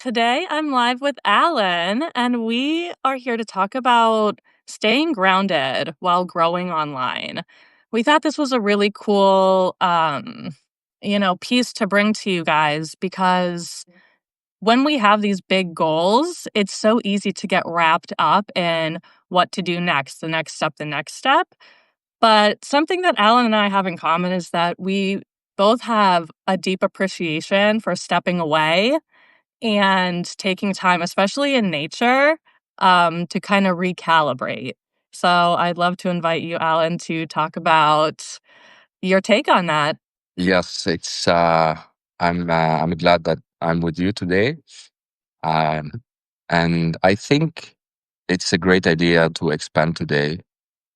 Today I'm live with Alan, and we are here to talk about staying grounded while growing online. We thought this was a really cool, piece to bring to you guys because when we have these big goals, it's so easy to get wrapped up in what to do next, the next step, the next step. But something that Alan and I have in common is that we both have a deep appreciation for stepping away and taking time, especially in nature, to kind of recalibrate. So I'd love to invite you, Alan, to talk about your take on that. Yes, I'm glad that I'm with you today. Um, and I think it's a great idea to expand today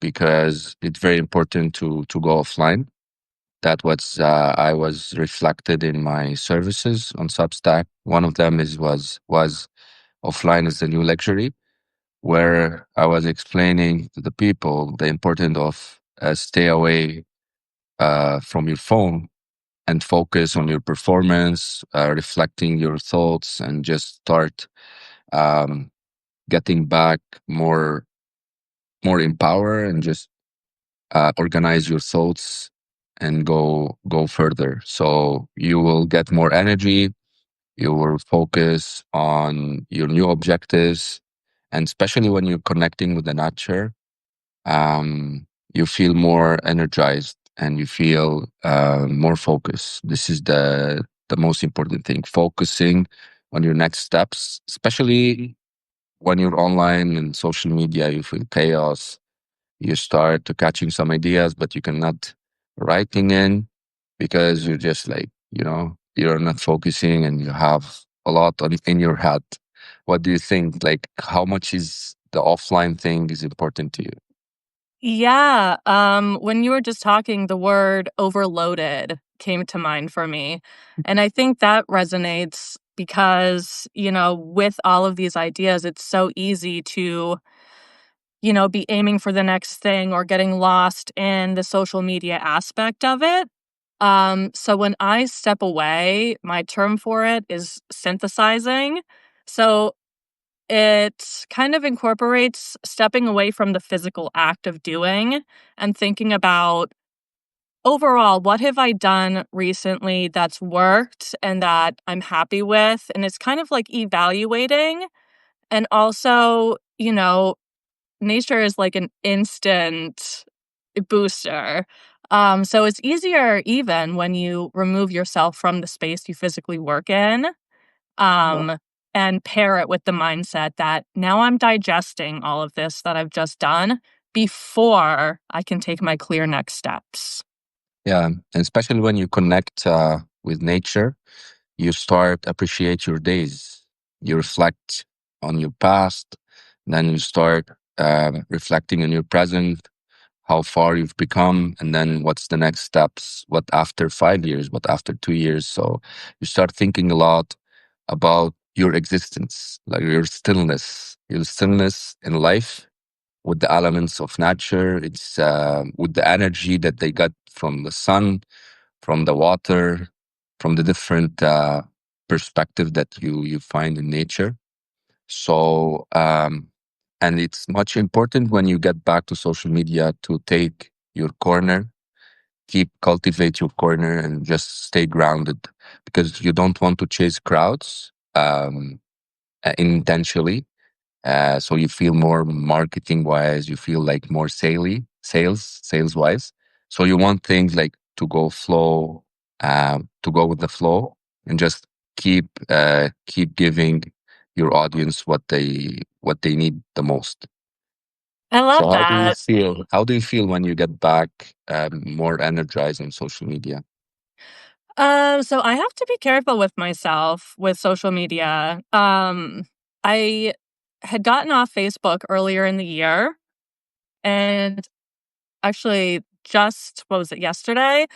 because it's very important to go offline. That was I was reflected in my services on Substack. One of them was offline is the new luxury, where I was explaining to the people the importance of stay away from your phone and focus on your performance, reflecting your thoughts, and just start um, getting back more in power, and just organize your thoughts and go further. So you will get more energy. You will focus on your new objectives, and especially when you're connecting with the nature, you feel more energized and you feel more focused. This is the most important thing. Focusing on your next steps, especially when you're online and social media, you feel chaos. You start to catching some ideas, but you cannot writing in because you're just like you're not focusing and you have a lot in your head. What do you think? Like, how much is the offline thing is important to you? Yeah, when you were just talking, the word overloaded came to mind for me. And I think that resonates because, with all of these ideas, it's so easy to be aiming for the next thing or getting lost in the social media aspect of it. So when I step away, my term for it is synthesizing. So it kind of incorporates stepping away from the physical act of doing and thinking about overall, what have I done recently that's worked and that I'm happy with? And it's kind of like evaluating and also, nature is like an instant booster. So it's easier even when you remove yourself from the space you physically work in, um, and pair it with the mindset that now I'm digesting all of this that I've just done before I can take my clear next steps. Yeah, and especially when you connect with nature, you start appreciate your days. You reflect on your past, then you start reflecting on your present, how far you've become, and then what's the next steps. What after 5 years? What after 2 years? So you start thinking a lot about your existence, like your stillness in life with the elements of nature. It's with the energy that they got from the sun, from the water, from the different perspective that you find in nature. So and it's much important when you get back to social media to take your corner, keep cultivate your corner, and just stay grounded because you don't want to chase crowds intentionally. So you feel more marketing wise, you feel like more sales wise. So you want things like to go flow, to go with the flow, and just keep giving your audience what they need the most. I love So how do you that. feel? How do you feel when you get back more energized on social media? So I have to be careful with myself with social media. I had gotten off Facebook earlier in the year and actually just, what was it, yesterday?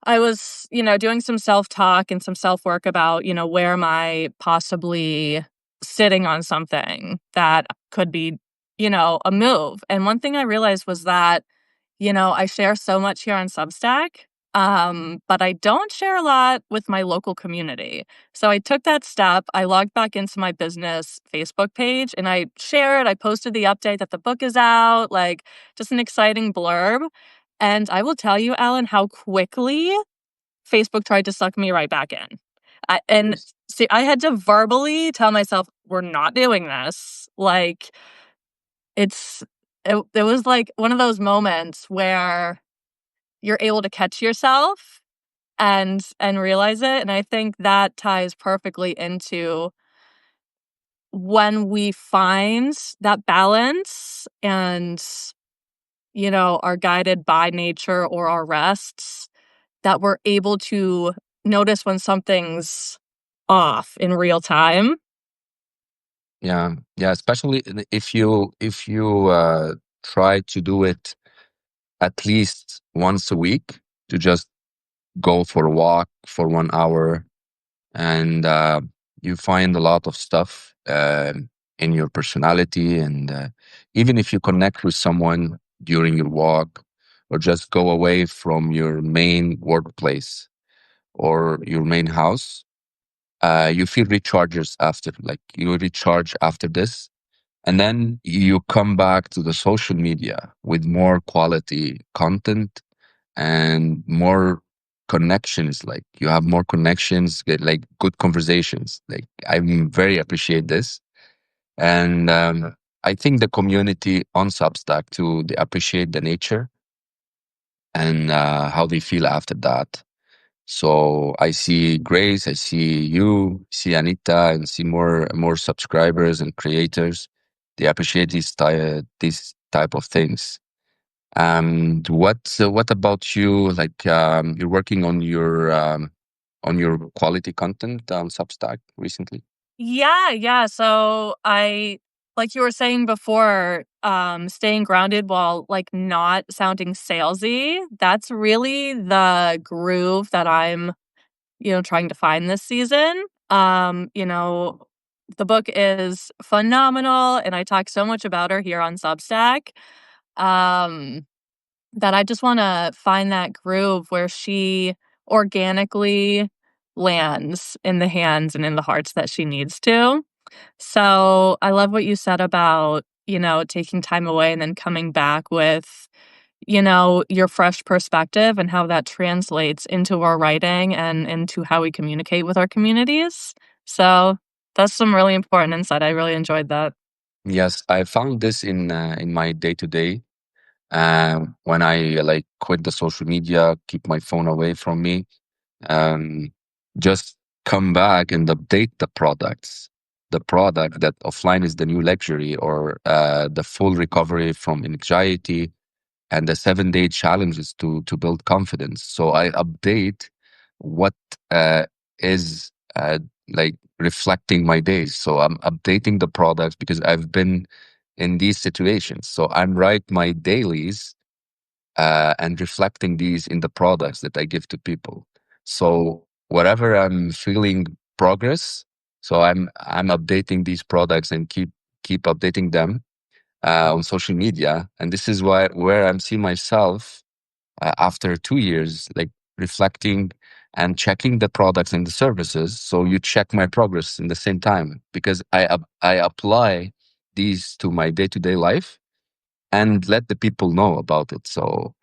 I was, doing some self-talk and some self-work about, where am I possibly sitting on something that could be, a move. And one thing I realized was that, I share so much here on Substack. but I don't share a lot with my local community. So I took that step. I logged back into my business Facebook page and I shared, I posted the update that the book is out, like just an exciting blurb. And I will tell you, Alan, how quickly Facebook tried to suck me right back in. And see, I had to verbally tell myself, we're not doing this. Like, it's, it was like one of those moments where you're able to catch yourself and realize it. And I think that ties perfectly into when we find that balance and, are guided by nature or our rests, that we're able to notice when something's off in real time. Yeah, yeah, especially if you try to do it at least once a week, to just go for a walk for 1 hour, and you find a lot of stuff in your personality, and even if you connect with someone during your walk, or just go away from your main workplace or your main house, you feel recharges after, like you recharge after this, and then you come back to the social media with more quality content and more connections. Like you have more connections, get like good conversations. Like I very appreciate this. And I think the community on Substack too, they appreciate the nature and how they feel after that. So I see Grace, I see you, see Anita, and see more subscribers and creators. They appreciate these type of things. And what about you? Like you're working on your quality content on Substack recently. Yeah, yeah. So like you were saying before, staying grounded while like not sounding salesy, that's really the groove that I'm, trying to find this season. The book is phenomenal and I talk so much about her here on Substack. Um, that I just want to find that groove where she organically lands in the hands and in the hearts that she needs to. So I love what you said about, taking time away and then coming back with, your fresh perspective and how that translates into our writing and into how we communicate with our communities. So that's some really important insight. I really enjoyed that. Yes, I found this in my day to day. When I like quit the social media, keep my phone away from me, um, just come back and update the products. The product that offline is the new luxury, or the full recovery from anxiety, and the 7 day challenges to build confidence. So I update what is like reflecting my days. So I'm updating the products because I've been in these situations. So I'm write my dailies and reflecting these in the products that I give to people. So whatever I'm feeling progress, so I'm updating these products and keep updating them on social media, and this is where I'm seeing myself after 2 years, like reflecting and checking the products and the services. So you check my progress in the same time, because I apply these to my day to day life and let the people know about it. So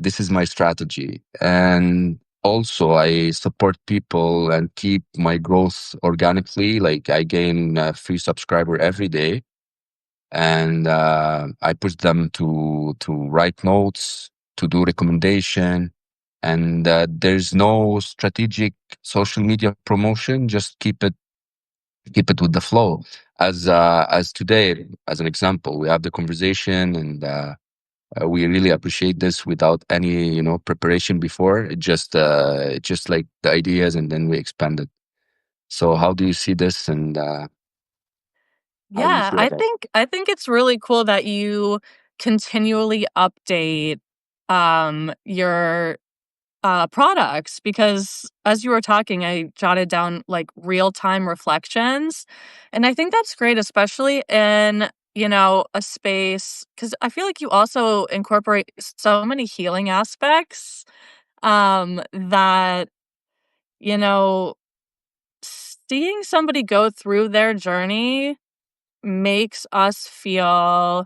this is my strategy. And also, I support people and keep my growth organically. Like I gain a free subscriber every day, and I push them to write notes, to do recommendation, and there's no strategic social media promotion. Just keep it with the flow. As today, as an example, we have the conversation, and we really appreciate this without any preparation before. It just like the ideas, and then we expand it. So how do you see this, and how do you Yeah, feel I about think I think it's really cool that you continually update your products because as you were talking, I jotted down like real time reflections. And I think that's great, especially in, a space because I feel like you also incorporate so many healing aspects that, you know, seeing somebody go through their journey makes us feel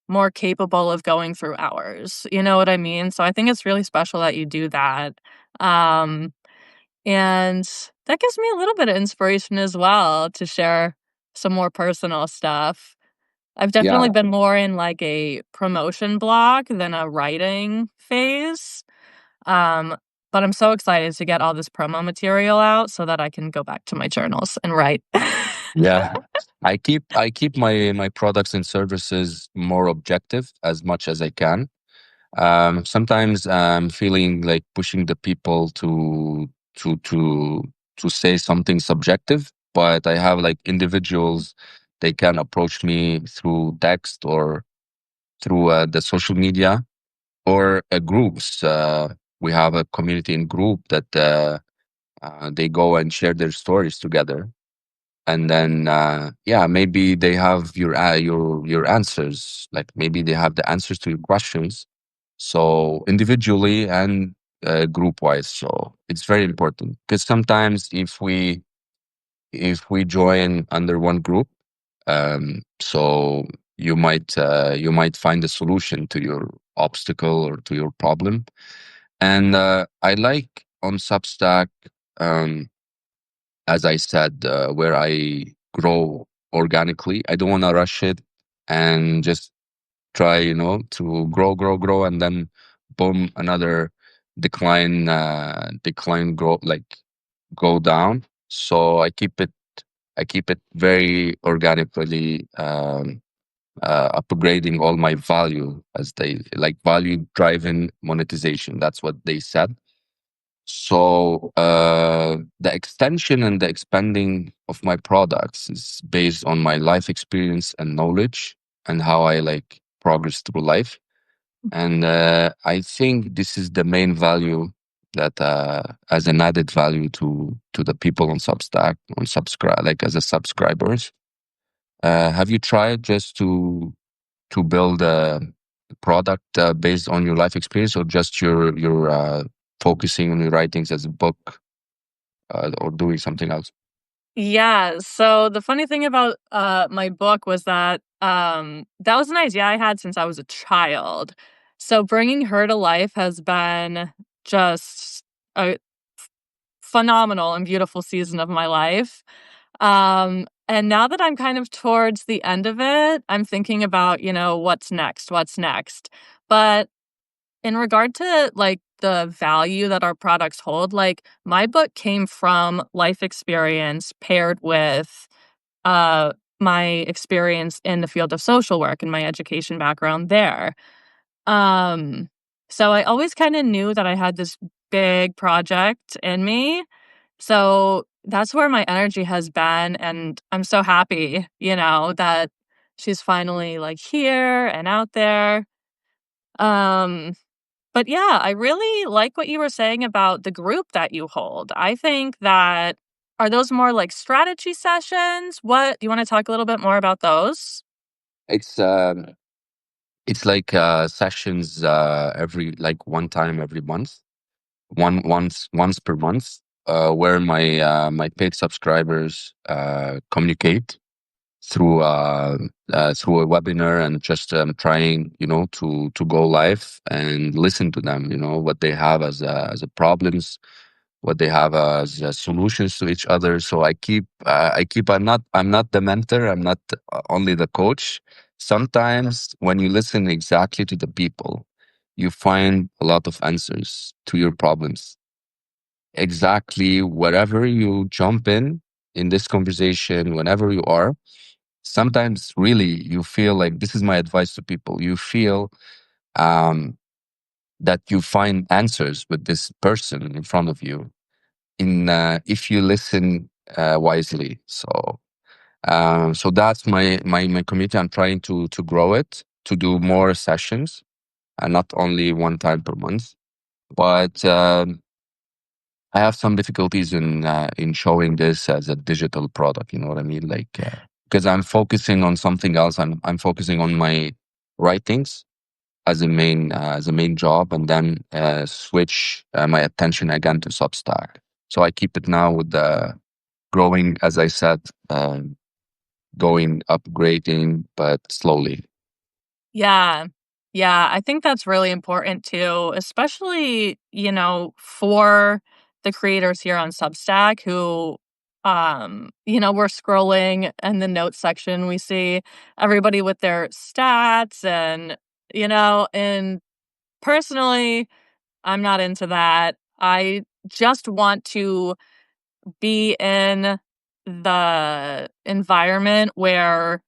more capable of going through ours. You know what I mean? So I think it's really special that you do that. Um, and that gives me a little bit of inspiration as well to share some more personal stuff. I've definitely Yeah, been more in like a promotion block than a writing phase. Um, but I'm so excited to get all this promo material out so that I can go back to my journals and write. yeah. I keep my products and services more objective as much as I can. Sometimes I'm feeling like pushing the people to to to say something subjective, but I have like individuals, they can approach me through text or through the social media or groups. We have a community in group that they go and share their stories together, and then yeah, maybe they have your answers. Like maybe they have the answers to your questions. So individually and group wise. So it's very important because sometimes if we join under one group, so you might find a solution to your obstacle or to your problem. And I like on Substack, um, as I said, where I grow organically. I don't want to rush it and just try, to grow, and then boom, another decline, grow, like go down. So I keep it very organically, upgrading all my value, as they like, value driven monetization. That's what they said. So the extension and the expanding of my products is based on my life experience and knowledge and how I like progress through life. And I think this is the main value that as an added value to the people on Substack, on subscribe, like as a subscribers. Have you tried just to build a product based on your life experience, or just your focusing on your writings as a book, or doing something else? Yeah, so the funny thing about, my book was that, that was an idea I had since I was a child. So bringing her to life has been just a phenomenal and beautiful season of my life. And now that I'm kind of towards the end of it, I'm thinking about, what's next, what's next? But in regard to, like, the value that our products hold, like, my book came from life experience paired with, uh, my experience in the field of social work and my education background there. Um, so I always kinda knew that I had this big project in me, so that's where my energy has been, and I'm so happy, that she's finally, like, here and out there. Um but yeah, I really like what you were saying about the group that you hold. I think that are those more like strategy sessions? What do you want to talk a little bit more about those? It's like sessions every, like, one time every month, once per month, where my paid subscribers communicate through a webinar, and just trying, to go live and listen to them, what they have as a problems, what they have as solutions to each other. So I'm not the mentor, I'm not only the coach. Sometimes when you listen exactly to the people, you find a lot of answers to your problems. Exactly, wherever you jump in this conversation, whenever you are, sometimes really you feel like, this is my advice to people, you feel um, that you find answers with this person in front of you, in if you listen wisely. So that's my community. I'm trying to grow it, to do more sessions, and not only one time per month. But I have some difficulties in showing this as a digital product. You know what I mean? Like, because I'm focusing on something else. I'm focusing on my writings, as a main job, and then switch my attention again to Substack. So I keep it now with the growing, as I said, going upgrading, but slowly. Yeah. Yeah, I think that's really important too, especially, for the creators here on Substack who, we're scrolling in the notes section, we see everybody with their stats and personally, I'm not into that. I just want to be in the environment where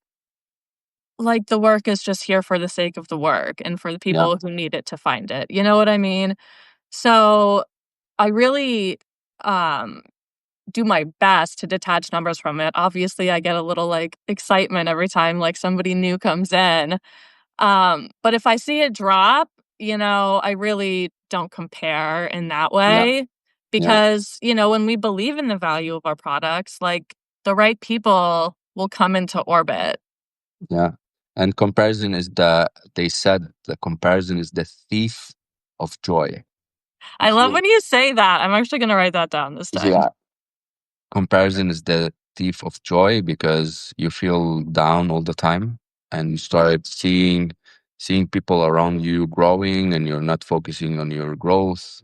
like, the work is just here for the sake of the work and for the Yeah, people who need it to find it, you know what I mean? So, I really, um, do my best to detach numbers from it. Obviously, I get a little, like, excitement every time, like, somebody new comes in. But if I see it drop, I really don't compare in that yeah, way yeah, because, when we believe in the value of our products, like, the right people will come into orbit. yeah. And comparison is the they said the comparison is the thief of joy. I If love you when you say that. I'm actually gonna write that down this time. Yeah, comparison is the thief of joy because you feel down all the time and you start seeing people around you growing and you're not focusing on your growth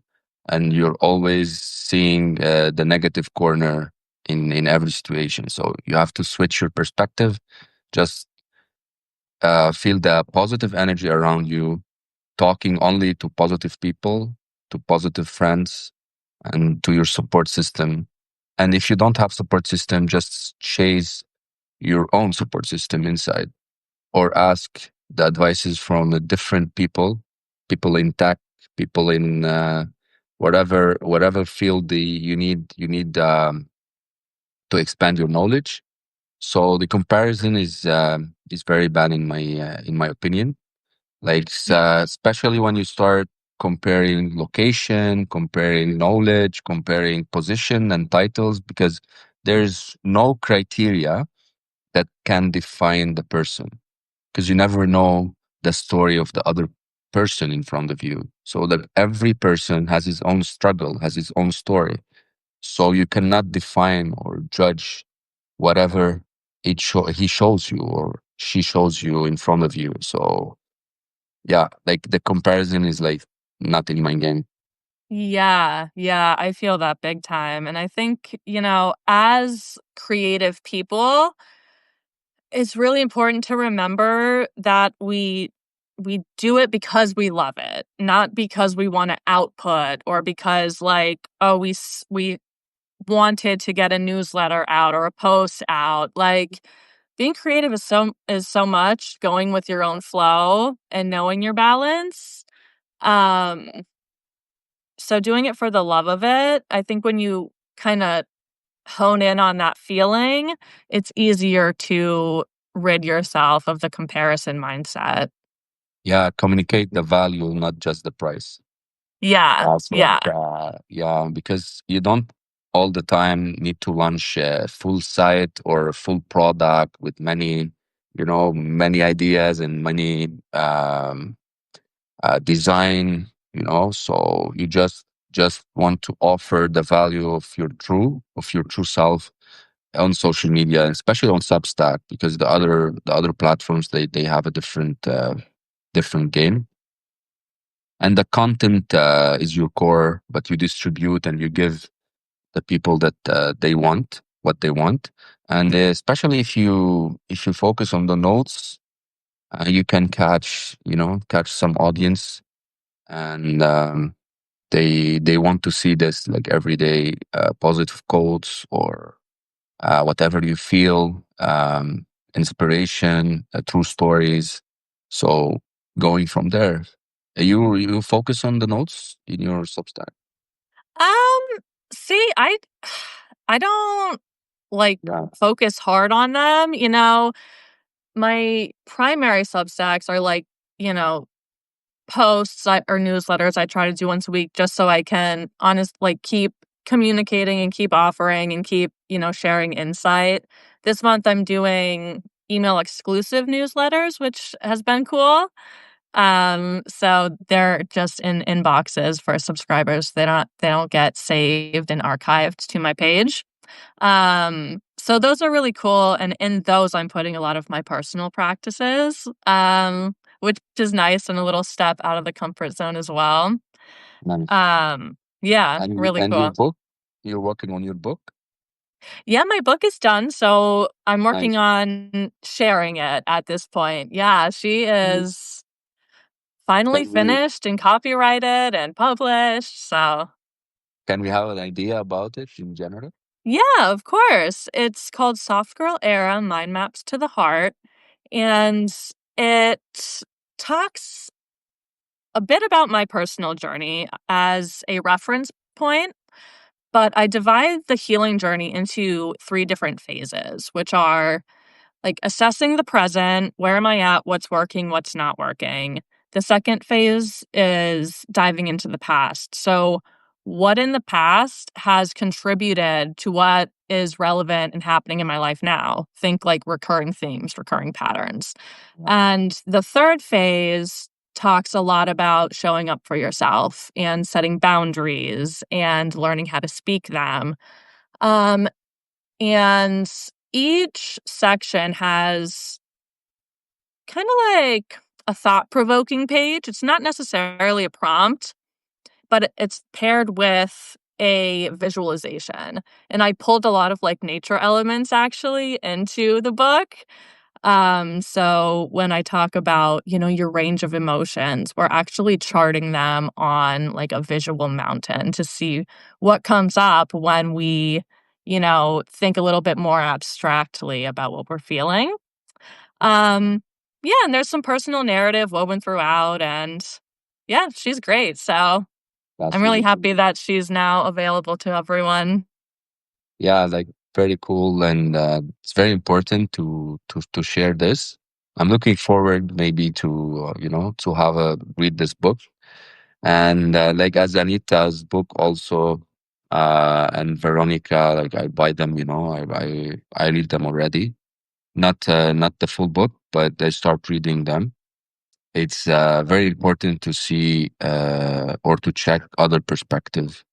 and you're always seeing the negative corner in every situation. So you have to switch your perspective. Just feel the positive energy around you, talking only to positive people, to positive friends, and to your support system. And if you don't have support system, just chase your own support system inside or ask the advices from the different people, people in tech, people in whatever field you need to expand your knowledge. So the comparison is very bad in my opinion. Like especially when you start comparing location, comparing knowledge, comparing position and titles, because there's no criteria that can define the person, because you never know the story of the other person in front of you. So that every person has his own struggle, has his own story. So you cannot define or judge whatever he shows you or she shows you in front of you. So yeah, like the comparison is like not in my game. Yeah, yeah, I feel that big time, and I think, as creative people, it's really important to remember that we do it because we love it, not because we wanna output or because, like, oh, we wanted to get a newsletter out or a post out, like, being creative is so much going with your own flow and knowing your balance, um so doing it for the love of it, I think when you kinda hone in on that feeling, it's easier to rid yourself of the comparison mindset. Yeah, communicate the value, not just the price. Yeah, That's what, yeah. yeah, because you don't all the time need to launch a full site or a full product with many, many ideas and many design, so you just want to offer the value of your true self on social media, especially on Substack, because the other platforms they have a different game, and the content is your core, but you distribute and you give the people that they want what they want, and especially if you focus on the notes, you can catch some audience, and they want to see this like everyday positive quotes or whatever you feel, inspiration, true stories. So going from there, you focus on the notes in your Substack. Um, see, I don't, like, Yeah, focus hard on them, my primary Substacks are, like, you know, or newsletters I try to do once a week just so I can keep communicating and keep offering and keep, sharing insight. This month I'm doing email exclusive newsletters, which has been cool. So they're just in boxes for subscribers. They don't get saved and archived to my page. So those are really cool, and in those, I'm putting a lot of my personal practices, which is nice and a little step out of the comfort zone as well. Nice. Yeah, really And your cool. book? You're working on your book? Yeah, my book is done, so I'm working Nice. on sharing it at this point. Yeah, she Nice. is finally Can we finished and copyrighted and published, so can we have an idea about it in general? yeah, of course. It's called Soft Girl Era: Mind Maps to the Heart, and it talks a bit about my personal journey as a reference point, but I divide the healing journey into 3 different phases, which are like assessing the present, where am I at, what's working, what's not working. The second phase is diving into the past. So, what in the past has contributed to what is relevant and happening in my life now? Think like recurring themes, recurring patterns. Yeah, And the third phase talks a lot about showing up for yourself and setting boundaries and learning how to speak them. Um, and each section has kind of like a thought provoking page. It's not necessarily a prompt, but it's paired with a visualization. And I pulled a lot of like nature elements actually into the book. So when I talk about, your range of emotions, we're actually charting them on like a visual mountain to see what comes up when we, think a little bit more abstractly about what we're feeling. Um, yeah, and there's some personal narrative woven throughout, and yeah, she's great. So I'm that's really really cool. happy that she's now available to everyone. Yeah, like very cool, and it's very important to share this. I'm looking forward maybe to to have a read this book, and like as Anita's book also, and Veronica, like I buy them, I read them already. Not the full book, but I start reading them. It's very important to see or to check other perspective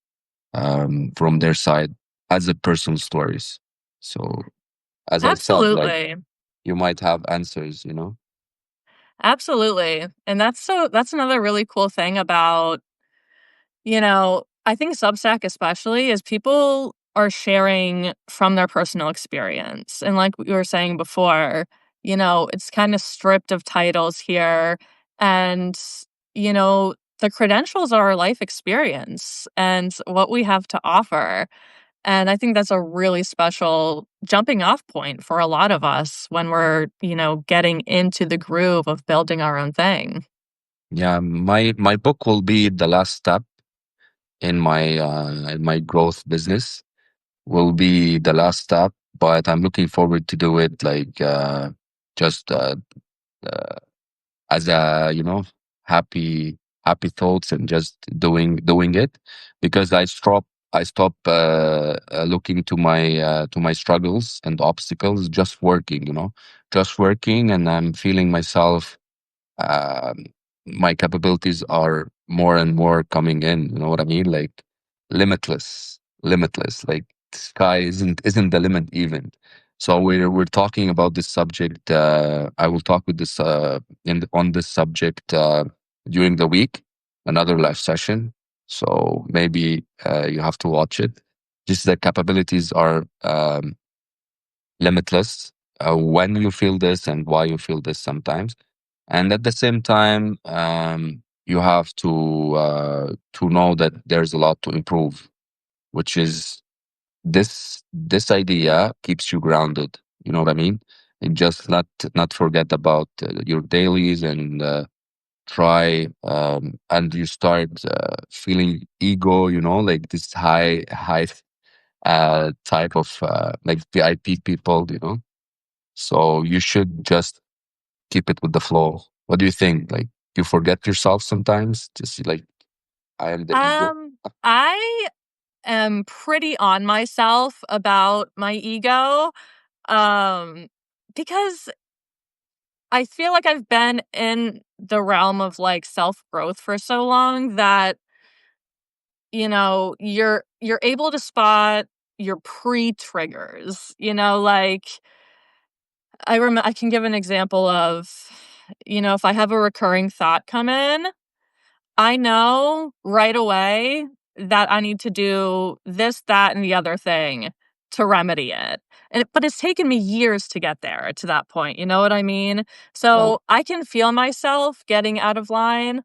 from their side as a personal stories. So, as I said, like Absolutely. you might have answers, you know? Absolutely. And that's another really cool thing about, I think Substack especially is people are sharing from their personal experience. And like we were saying before, it's kind of stripped of titles here. And, the credentials are our life experience and what we have to offer. And I think that's a really special jumping off point for a lot of us when we're, getting into the groove of building our own thing. Yeah, my book will be the last step in my growth business. Will be the last step, but I'm looking forward to do it like just uh, as a happy thoughts and just doing it because I stop looking to my struggles and obstacles, just working, just working, and I'm feeling myself, um, my capabilities are more and more coming in, you know what I mean, like limitless, like sky isn't the limit even. So we're talking about this subject. I will talk with this on this subject during the week, another live session. So maybe you have to watch it. Just the capabilities are limitless. When you feel this and why you feel this sometimes, and at the same time, you have to know that there's a lot to improve, which is this idea keeps you grounded. You know what I mean? And just not forget about your dailies and try and you start feeling ego. You know, like this high type of like VIP people. You know, so you should just keep it with the flow. What do you think? Like you forget yourself sometimes? Just like I am the ego. I am pretty on myself about my ego, um, because I feel like I've been in the realm of, like, self-growth for so long that, you're able to spot your pre-triggers, like, I can give an example of, if I have a recurring thought come in, I know right away that I need to do this, that, and the other thing to remedy it. But it's taken me years to get there to that point, you know what I mean? Yeah, So I can feel myself getting out of line.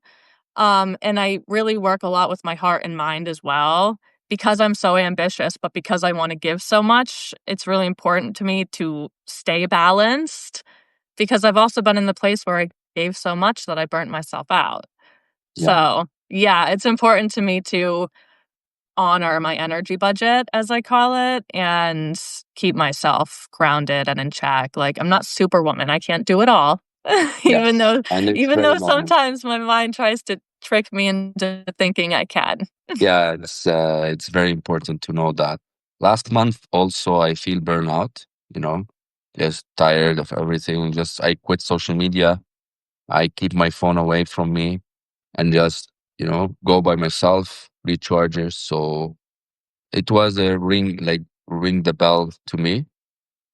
And I really work a lot with my heart and mind as well because I'm so ambitious, but because I want to give so much, it's really important to me to stay balanced because I've also been in the place where I gave so much that I burnt myself out. yeah, So, yeah, it's important to me to honor my energy budget, as I call it, and keep myself grounded and in check. Like, I'm not superwoman, I can't do it all. Even yes, though and it's even very though normal. sometimes my mind tries to trick me into thinking I can. Yeah, it's very important to know that. Last month also I feel burnout, you know, just tired of everything. Just I quit social media. I keep my phone away from me and just, go by myself, recharges. So it was a ring the bell to me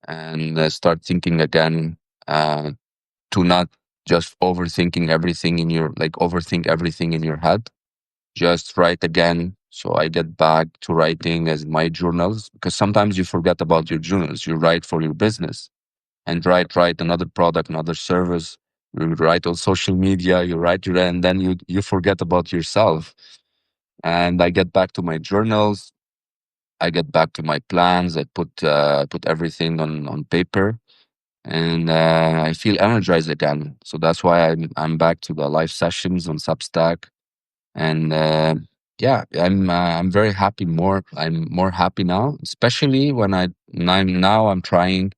and start thinking again, uh, to not just overthink everything in your head. Just write again. So I get back to writing as my journals because sometimes you forget about your journals. You write for your business and write another product, another service. You write on social media, and then you forget about yourself. And I get back to my journals. I get back to my plans. I put everything on paper, and I feel energized again. So that's why I'm back to the live sessions on Substack, and yeah, I'm very happy. I'm more happy now, especially when I'm trying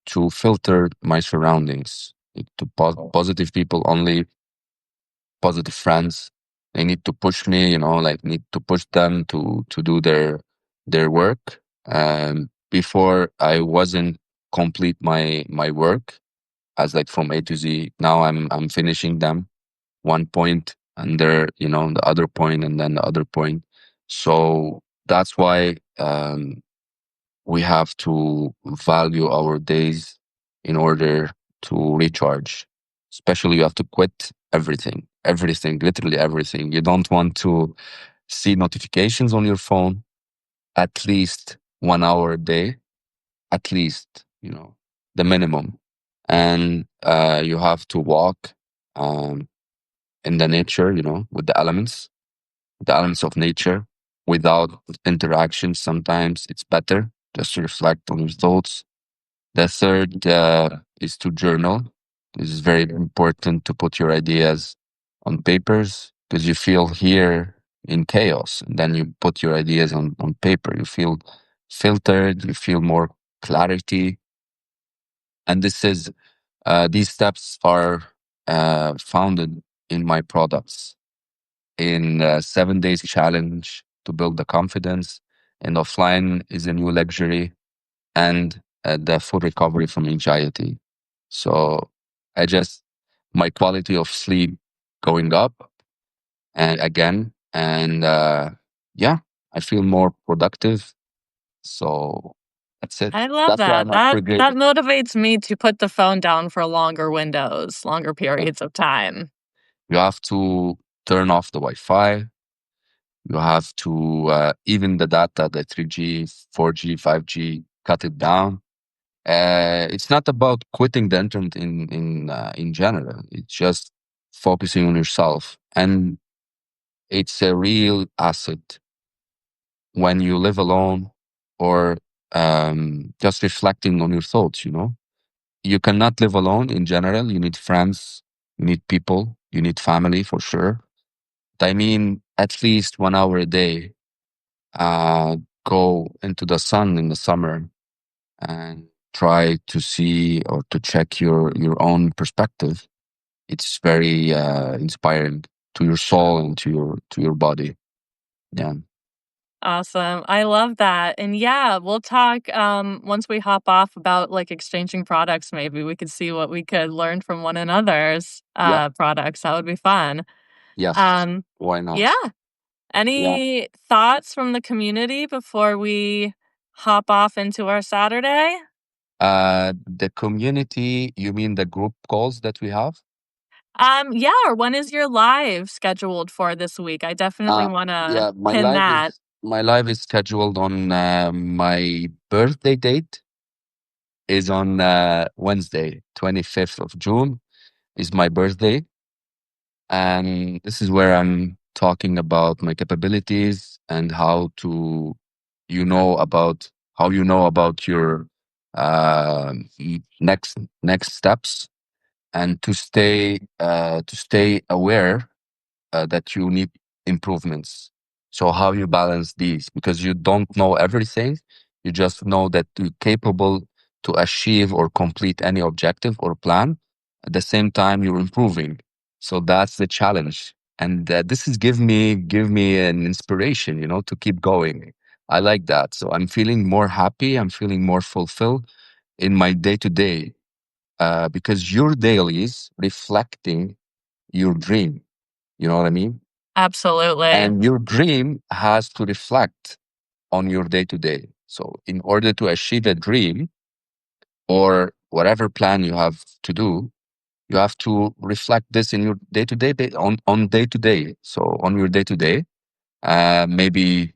to filter my surroundings to positive people only, positive friends. They need to push me, like need to push them to do their work. Before I wasn't complete my work as like from A to Z. Now I'm finishing them one point and there, the other point and then the other point. So that's why we have to value our days in order to recharge. Especially you have to quit everything, literally everything. You don't want to see notifications on your phone at least 1 hour a day, at least, the minimum. And you have to walk um, in the nature, with the elements of nature without interaction. Sometimes it's better just to reflect on your thoughts. The third is to journal. This is very important to put your ideas on papers because you feel here in chaos. And then you put your ideas on paper. You feel filtered, you feel more clarity. And these steps are founded in my products in 7 days challenge to build the confidence. And offline is a new luxury and the full recovery from anxiety. So I just, my quality of sleep going up and again, and yeah, I feel more productive. So that's it. I love That's why that. I'm not That forgetting. motivates me to put the phone down for longer windows, longer Yeah. periods of time. You have to turn off the Wi-Fi. You have to even the data, the 3G, 4G, 5G, cut it down. It's not about quitting the internet in general. It's just focusing on yourself, and it's a real asset when you live alone or just reflecting on your thoughts. You cannot live alone in general. You need friends, you need people, you need family for sure. I mean, at least 1 hour a day. Go into the sun in the summer and try to see or to check your own perspective. It's very inspiring to your soul and to your body. Yeah. Awesome. I love that. And yeah, we'll talk once we hop off about like exchanging products maybe. We could see what we could learn from one another's Yeah. products. That would be fun. Yes. Um Why yeah. not? Yeah. Any thoughts from the community before we hop off into our Saturday? The community, you mean the group calls that we have? Yeah, or when is your live scheduled for this week? I definitely want to Yeah, pin that. my live is scheduled on my birthday date is on Wednesday, 25th of June is my birthday. And this is where I'm talking about my capabilities and how you know about your next steps and to stay aware that you need improvements. So how you balance these, because you don't know everything, you just know that you're capable to achieve or complete any objective or plan. At the same time, you're improving. So that's the challenge, and this is give me an inspiration, to keep going. I like that. So I'm feeling more happy. I'm feeling more fulfilled in my day to day, because your dailies reflecting your dream. You know what I mean? Absolutely. And your dream has to reflect on your day to day. So, in order to achieve a dream or whatever plan you have to do, you have to reflect this in your day to day on day to day. So, on your day to day, maybe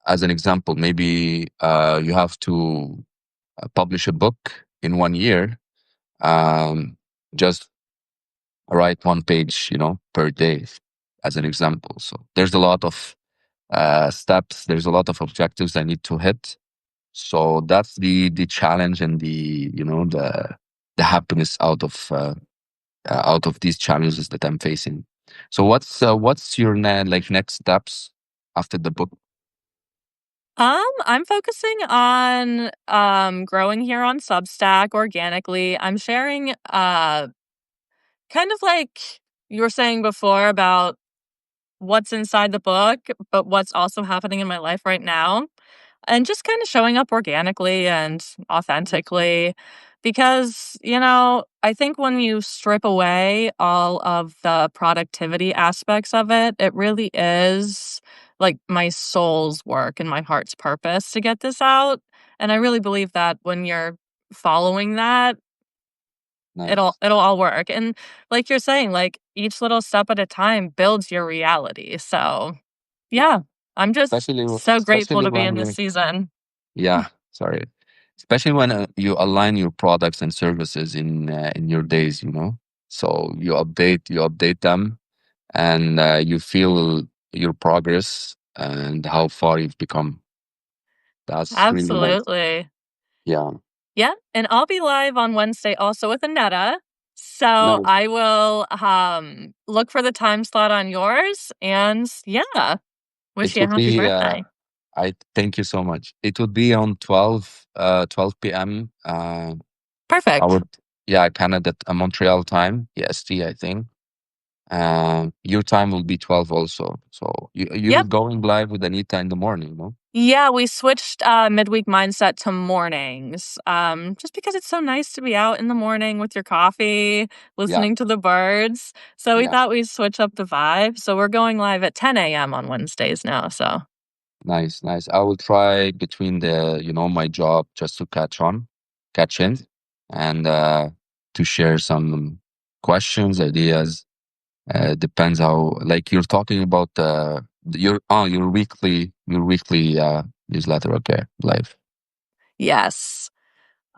as an example, maybe you have to publish a book in 1 year. Um, just write 1 page, per day, as an example. So, there's a lot of steps. There's a lot of objectives I need to hit. So that's the challenge and the happiness out of these challenges that I'm facing. So what's your next steps after the book? I'm focusing on growing here on Substack organically. I'm sharing kind of like you were saying before about what's inside the book, but what's also happening in my life right now. And just kind of showing up organically and authentically. Because, I think when you strip away all of the productivity aspects of it, it really is like my soul's work and my heart's purpose to get this out. And I really believe that when you're following that, it'll Nice. it'll all work. And like you're saying, like each little step at a time builds your reality. So Yeah. yeah, I'm just so grateful Especially to be when in this season. yeah, sorry. Especially when you align your products and services in your days, So you update them, and you feel your progress and how far you've become. That's really nice. Absolutely. Yeah, Yeah, and I'll be live on Wednesday also with Anetta. So nice. I will look for the time slot on yours and yeah, wish It you a would happy be. birthday. I thank you so much. It would be on 12 p.m. Perfect. Our yeah, Canada, Montreal time, EST, I think. Your time will be 12 also. So you're Yep. going live with Anita in the morning, no? Yeah, we switched midweek mindset to mornings. Just because it's so nice to be out in the morning with your coffee, Yeah, listening to the birds. So we yeah. thought we'd switch up the vibe. So we're going live at 10 a.m. on Wednesdays now. So Nice, nice. I will try between my job just to catch in, and to share some questions, ideas. Depends how, like you're talking about your weekly newsletter. Okay, live. yes.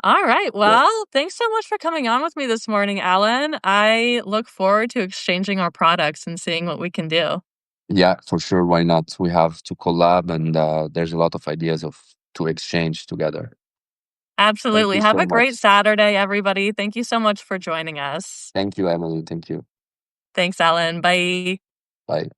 All right. Yeah, Well, thanks so much for coming on with me this morning, Alan. I look forward to exchanging our products and seeing what we can do. yeah, for sure. Why not? We have to collab, and there's a lot of ideas of to exchange together. Thank Absolutely. you Have so a great much. Saturday, everybody. Thank you so much for joining us. Thank you, Emily. Thank you. Thanks, Alan. Bye. Bye.